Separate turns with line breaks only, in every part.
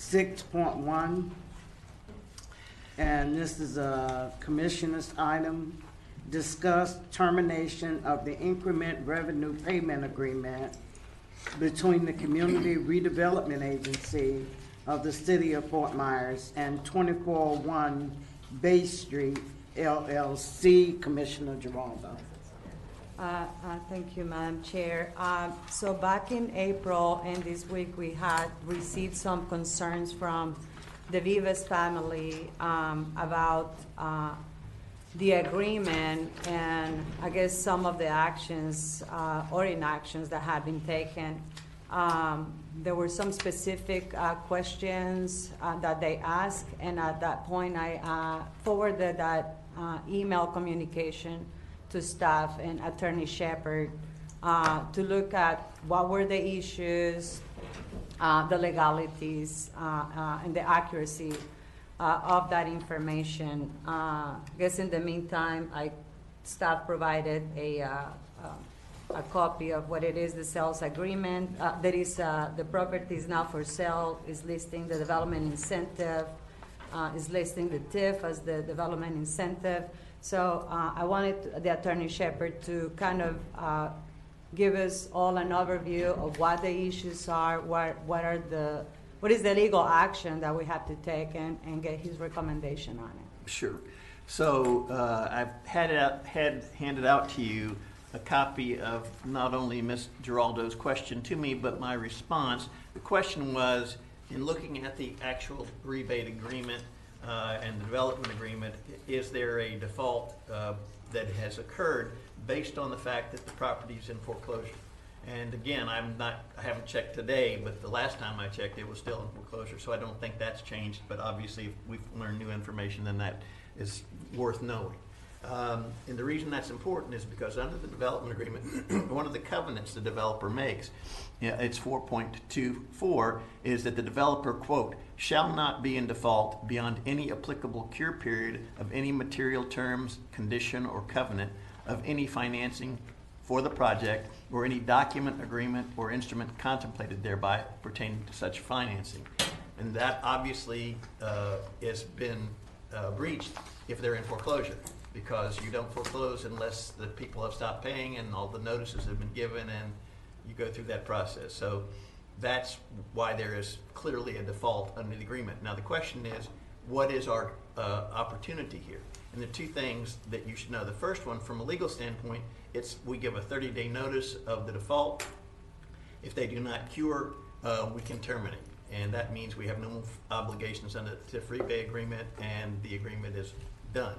6.1, and this is a commissioner's item. Discuss termination of the Increment Revenue Payment Agreement between the Community Redevelopment Agency of the City of Fort Myers and 2401 Bay Street LLC. Commissioner Giraldo.
Thank you, Madam Chair. So back in April and this week, we had received some concerns from the Vivas family about the agreement and I guess some of the actions or inactions that have been taken. There were some specific questions that they asked, and at that point I forwarded that email communication to staff and Attorney Shepard to look at what were the issues, the legalities, and the accuracy of that information. I guess in the meantime, staff provided a copy of what it is, the sales agreement. That is, the property is now for sale, is listing the development incentive, is listing the TIFF as the development incentive. So I wanted the Attorney Shepard to kind of give us all an overview of what the issues are, what is the legal action that we have to take, and get his recommendation on it.
Sure. So I've handed out to you a copy of not only Ms. Giraldo's question to me, but my response. The question was, in looking at the actual rebate agreement and the development agreement, is there a default that has occurred based on the fact that the property is in foreclosure? And again, I haven't checked today, but the last time I checked, it was still in foreclosure. So I don't think that's changed. But obviously, if we've learned new information, then that is worth knowing. And the reason that's important is because under the development agreement, one of the covenants the developer makes, it's 4.24, is that the developer, quote, shall not be in default beyond any applicable cure period of any material terms, condition, or covenant of any financing for the project or any document, agreement, or instrument contemplated thereby pertaining to such financing. And that obviously has been breached if they're in foreclosure, because you don't foreclose unless the people have stopped paying and all the notices have been given and you go through that process. So that's why there is clearly a default under the agreement. Now the question is, what is our opportunity here? And the two things that you should know. The first one, from a legal standpoint, we give a 30-day notice of the default. If they do not cure, we can terminate. And that means we have no obligations under the TIFF rebate agreement and the agreement is done.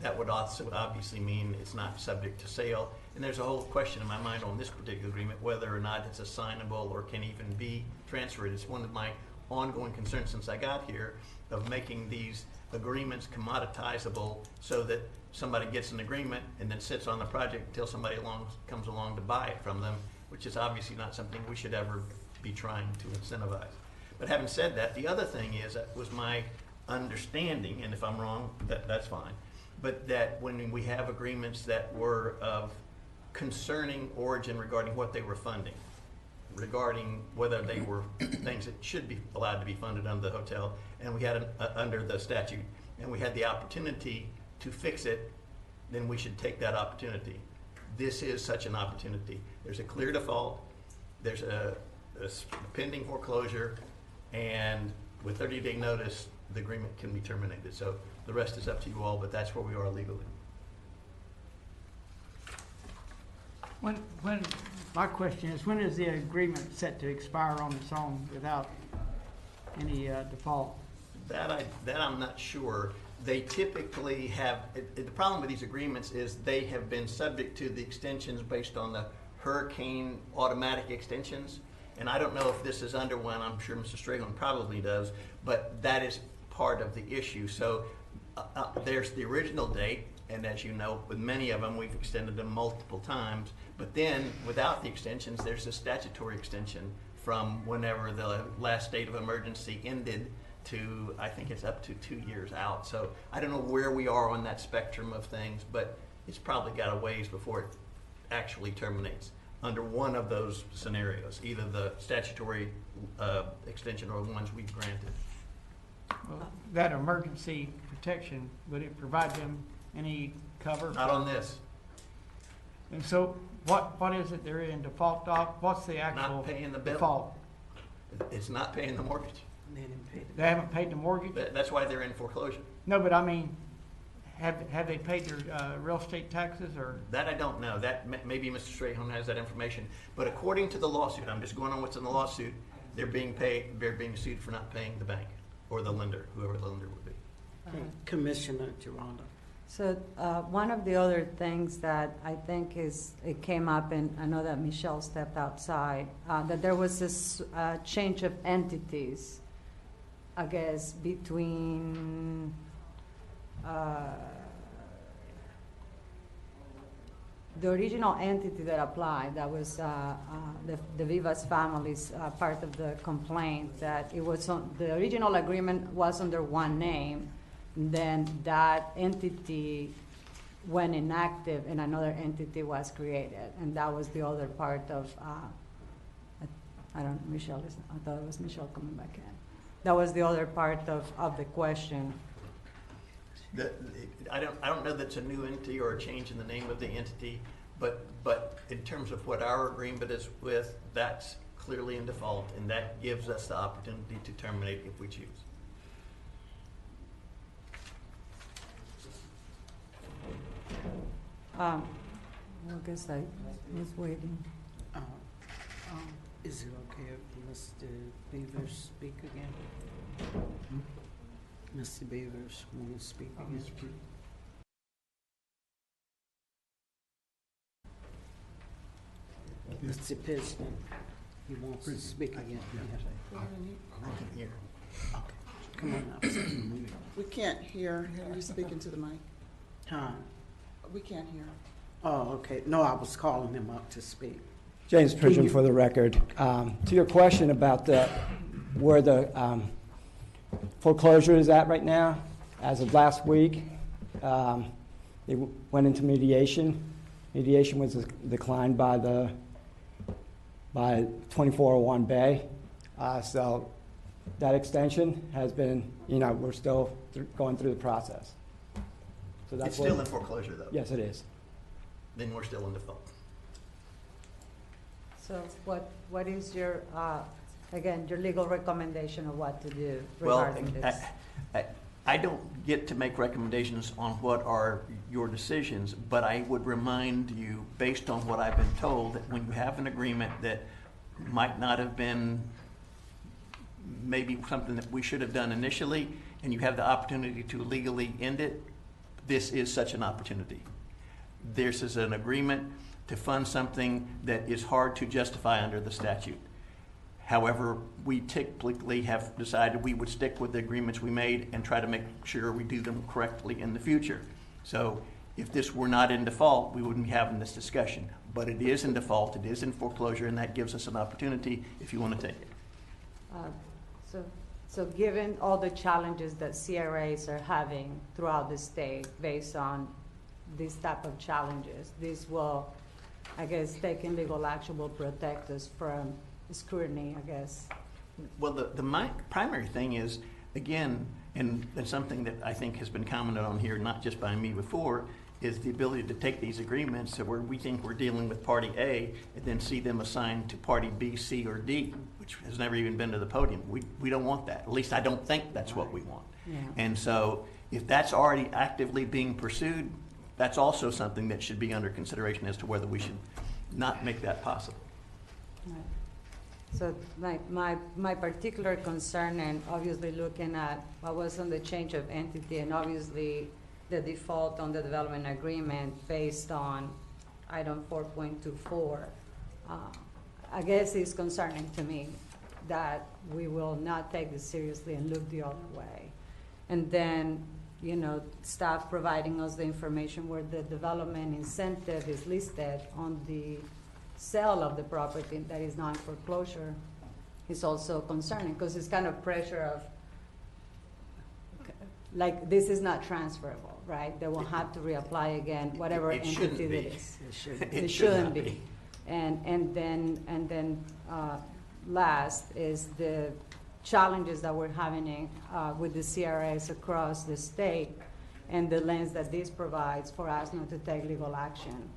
That would also obviously mean it's not subject to sale. And there's a whole question in my mind on this particular agreement, whether or not it's assignable or can even be transferred. It's one of my ongoing concerns since I got here of making these agreements commoditizable so that somebody gets an agreement and then sits on the project until somebody comes along to buy it from them, which is obviously not something we should ever be trying to incentivize. But having said that, the other thing is, that was my understanding, and if I'm wrong, that's fine, but that when we have agreements that were of concerning origin regarding what they were funding, regarding whether they were things that should be allowed to be funded under the hotel, and we had under the statute, and we had the opportunity to fix it, then we should take that opportunity. This is such an opportunity. There's a clear default, there's a pending foreclosure, and with 30-day notice, the agreement can be terminated. So the rest is up to you all, but that's where we are legally.
My question is, when is the agreement set to expire on its own without any default?
That I'm not sure. They typically have, the problem with these agreements is they have been subject to the extensions based on the hurricane automatic extensions. And I don't know if this is under one, I'm sure Mr. Strahan probably does, but that is part of the issue. So there's the original date, and as you know, with many of them, we've extended them multiple times. But then, without the extensions, there's a statutory extension from whenever the last state of emergency ended to, I think it's up to 2 years out. So I don't know where we are on that spectrum of things, but it's probably got a ways before it actually terminates. under one of those scenarios, either the statutory extension or the ones we've granted.
Well, that emergency protection, would it provide them any cover?
Not on this.
And so what is it they're in default of? What's the actual
Not paying the bill.
default?
It's not paying the mortgage.
They haven't paid the mortgage?
That's why they're in foreclosure.
No, but I mean, have they paid their real estate taxes or?
That I don't know. That maybe Mr. Strayhorn has that information. But according to the lawsuit, I'm just going on what's in the lawsuit, they're being sued for not paying the bank or the lender, whoever the lender would be.
Commissioner Geraldo.
So one of the other things that I think it came up, and I know that Michelle stepped outside, that there was this change of entities, I guess, between the original entity that applied, that was the Vivas family's part of the complaint, that it was the original agreement was under one name. Then that entity went inactive and another entity was created. And that was the other part of, Michelle, I thought it was Michelle coming back in. That was the other part of the question.
I don't know that's a new entity or a change in the name of the entity, but in terms of what our agreement is with, that's clearly in default, and that gives us the opportunity to terminate if we choose.
I guess I was waiting.
Is it okay if Mr. Beavers speak again? Mr. Beavers, want to speak again? Mr. Piston, he wants to speak again.
Here.
Okay, come on up.
We can't hear him. You're speaking to the mic.
Huh?
We can't hear.
Oh, okay. No, I was calling him up to speak.
James Pridgeon for the record. To your question about where the foreclosure is at right now, as of last week, it went into mediation. Mediation was declined by 2401 Bay. So that extension has been, we're still going through the process. So that's
It's still in foreclosure, though.
Yes, it is.
Then we're still in default.
So what is your, again, your legal recommendation of what to do
Well,
regarding this?
I don't get to make recommendations on what are your decisions, but I would remind you, based on what I've been told, that when you have an agreement that might not have been maybe something that we should have done initially, and you have the opportunity to legally end it, this is such an opportunity. This is an agreement to fund something that is hard to justify under the statute. However, we typically have decided we would stick with the agreements we made and try to make sure we do them correctly in the future. So if this were not in default, we wouldn't be having this discussion. But it is in default, it is in foreclosure, and that gives us an opportunity if you want to take it.
So given all the challenges that CRAs are having throughout the state based on these type of challenges, this will, I guess, taking legal action will protect us from scrutiny, I guess.
Well, the primary thing is, again, and something that I think has been commented on here, not just by me before, is the ability to take these agreements that we think we're dealing with party A and then see them assigned to party B, C, or D, which has never even been to the podium. We don't want that. At least I don't think that's what we want.
Yeah.
And so if that's already actively being pursued, that's also something that should be under consideration as to whether we should not make that possible.
Right. So my particular concern, and obviously looking at what was on the change of entity, and obviously the default on the development agreement based on item 4.24, I guess is concerning to me that we will not take this seriously and look the other way. And then, staff providing us the information where the development incentive is listed on the sale of the property that is not in foreclosure is also concerning, because it's kind of pressure of, like, this is not transferable, right? They will have to reapply again, whatever
It
entity
shouldn't be.
it is.
It
It
should not
shouldn't be. And then last is the challenges that we're having with the CRAs across the state and the lens that this provides for us not to take legal action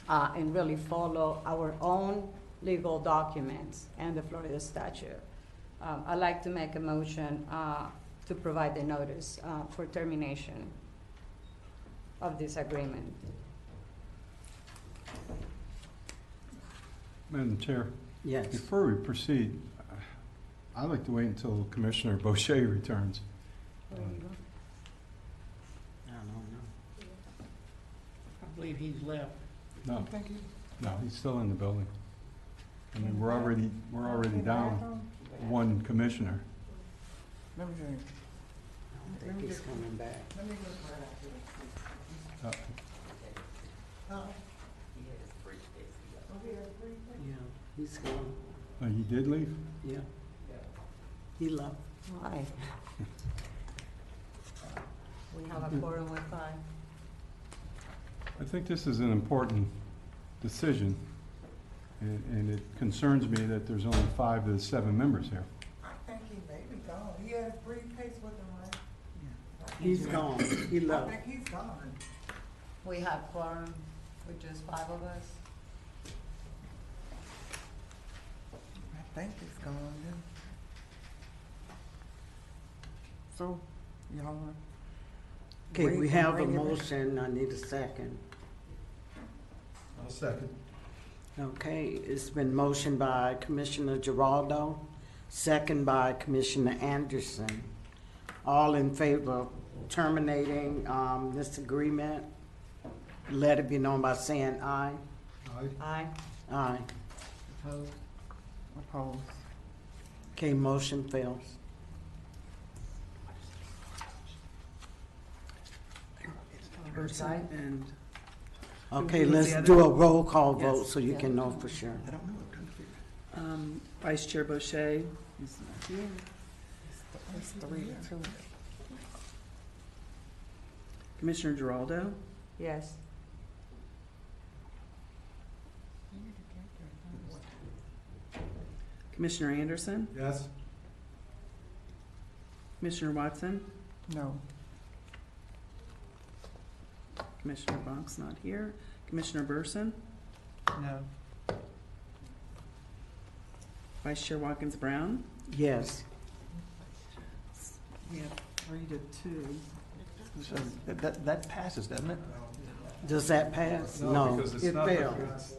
and really follow our own legal documents and the Florida statute. I'd like to make a motion to provide the notice for termination of this agreement.
Madam Chair,
Yes.
before we proceed, I'd like to wait until Commissioner Boucher returns.
I don't know.
I believe he's left.
No,
Thank you.
no, he's still in the building. I mean, we're already down one commissioner.
Let me see.
I don't think he's coming back.
Uh,
Yeah, he's gone.
He did leave?
Yeah. He left.
Why? We have a quorum with 5.
I think this is an important decision, and it concerns me that there's only 5 of the 7 members here.
I think he may be gone. He had his briefcase with him, right?
He's gone. He
I
left.
think he's gone.
We have quorum with just 5 of us.
I think he's gone, yeah. So, y'all want?
Okay,
Bring-
we have a
bring it back.
motion. I need a second.
I'll second.
Okay, it's been motioned by Commissioner Giraldo, second by Commissioner Anderson. All in favor of terminating this agreement, let it be known by saying aye.
Aye.
Aye.
Opposed? Opposed.
Okay, motion fails.
And
Okay,
Who was
let's
the other?
do a roll call vote
Yes.
so you
Yeah.
can know for sure.
I don't know, I'm trying to figure it out.
Vice Chair Boucher is not here.
It's 3-2.
Commissioner Giraldo,
Yes.
Commissioner Anderson,
Yes?
Commissioner Watson,
No.
Commissioner Bonk's not here. Commissioner Burson,
No.
Vice Chair Watkins Brown.
Yes.
We have 3-2.
So that passes, doesn't it?
Does that pass? No,
because it's
it
not
failed.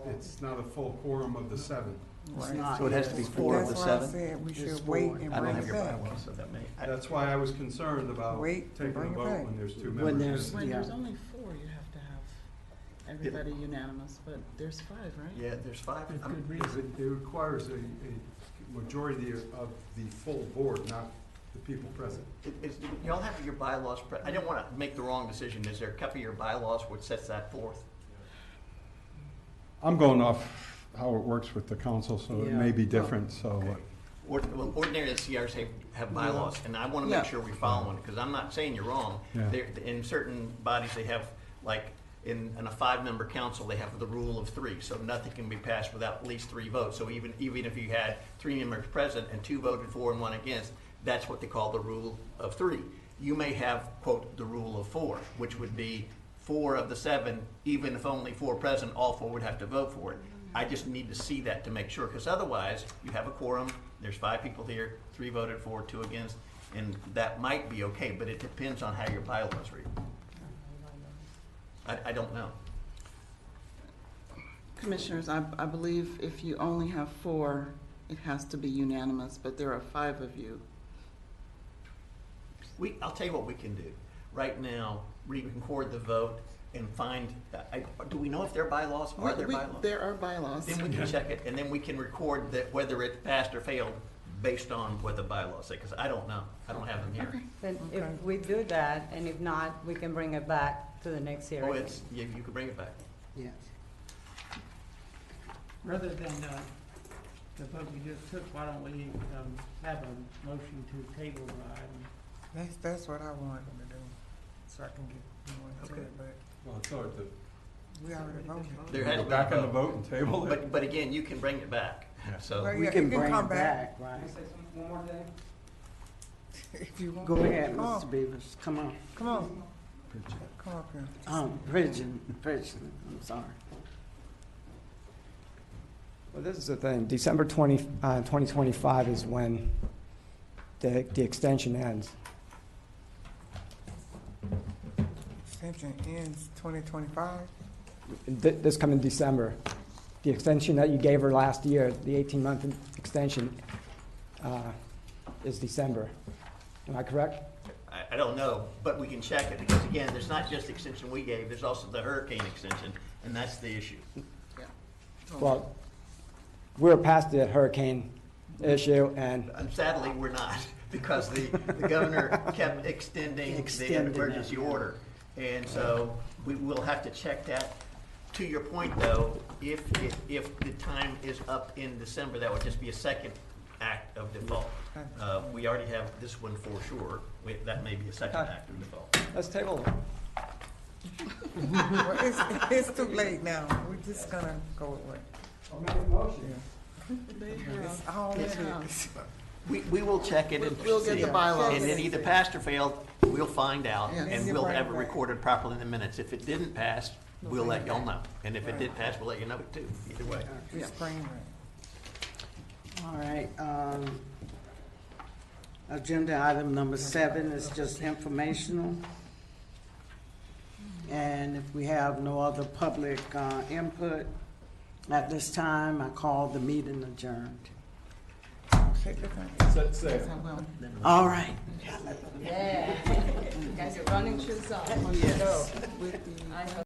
it's not a full quorum of the 7.
It's
Right.
not
So it has to
yet.
be
It's
4 of
That's
the
why I
7?
said we
It's
should
4.
wait and
I don't
bring
have
it
your
back.
bylaws, so that may.
That's why I was concerned about
Wait,
taking a
bring it
vote
back.
when there's 2
When
members.
there's,
When
yeah.
there's only 4, you have to have everybody unanimous, but there's 5, right?
Yeah, there's 5.
With
I'm-
good
Because
reason.
it requires a majority of the full board, not the people present.
Y'all have your bylaws, I don't want to make the wrong decision. Is there a copy of your bylaws which sets that forth?
I'm going off how it works with the council, so it may
Yeah.
be different, so.
Well, ordinarily, the CRs have bylaws, and I want to make
Yeah.
sure we follow them, because I'm not saying you're wrong.
Yeah.
In certain bodies, they have, like, in a 5-member council, they have the rule of 3, so nothing can be passed without at least 3 votes. So even if you had 3 members present and 2 voted for and 1 against, that's what they call the rule of 3. You may have, quote, the rule of 4, which would be 4 of the 7, even if only 4 present, all 4 would have to vote for it. I just need to see that to make sure, because otherwise, you have a quorum, there's 5 people here, 3 voted for, 2 against, and that might be okay, but it depends on how your bylaws read. I don't know.
Commissioners, I believe if you only have 4, it has to be unanimous, but there are 5 of you.
I'll tell you what we can do. Right now, we can record the vote and find, do we know if there are bylaws? Are there bylaws?
There are bylaws.
Then we can check it, and then we can record that whether it passed or failed based on what the bylaws say, because I don't know. I don't have them here.
Okay.
Then if we do that, and if not, we can bring it back to the next hearing.
Oh, you can bring it back.
Yes.
Rather than the vote we just took, why don't we have a motion to table the item?
That's what I wanted them to do, so I can get more into
Okay.
it, but
Well, it's hard to
We already voted.
There had to
Go
be
back
a
on the
vote.
vote and table it.
But again, you can bring it back, so.
Well,
We
yeah,
can
it can
bring
come
it
back.
back, right?
One more thing?
If you want.
Go ahead,
Come on,
Mr. Beavers, come on.
come on, come up here.
Bridget, I'm sorry.
Well, this is the thing, December 2025 is when the extension ends.
Extension ends 2025.
This coming December. The extension that you gave her last year, the 18-month extension, is December. Am I correct?
I don't know, but we can check it, because again, there's not just the extension we gave, there's also the hurricane extension, and that's the issue.
Well, we're past the hurricane issue, and
Sadly, we're not, because the governor kept extending the
Extending it,
emergency
yeah.
order. And so we will have to check that. To your point, though, if the time is up in December, that would just be a second act of default. We already have this one for sure. That may be a second act of default.
let's table it.
Well, it's too late now. We're just gonna go with it. It's all it is.
We will check it and
We'll get
see.
the bylaws.
And it either passed or failed, we'll find out,
Yes.
and we'll have it recorded properly in the minutes. If it didn't pass, we'll let y'all know. And if it did pass, we'll let you know it too, either way.
Just bring it.
All right, agenda item number 7 is just informational. And if we have no other public input, at this time, I call the meeting adjourned.
Take your time.
Set sail.
I will.
All right.
Yeah. You guys are running shoes off.
With the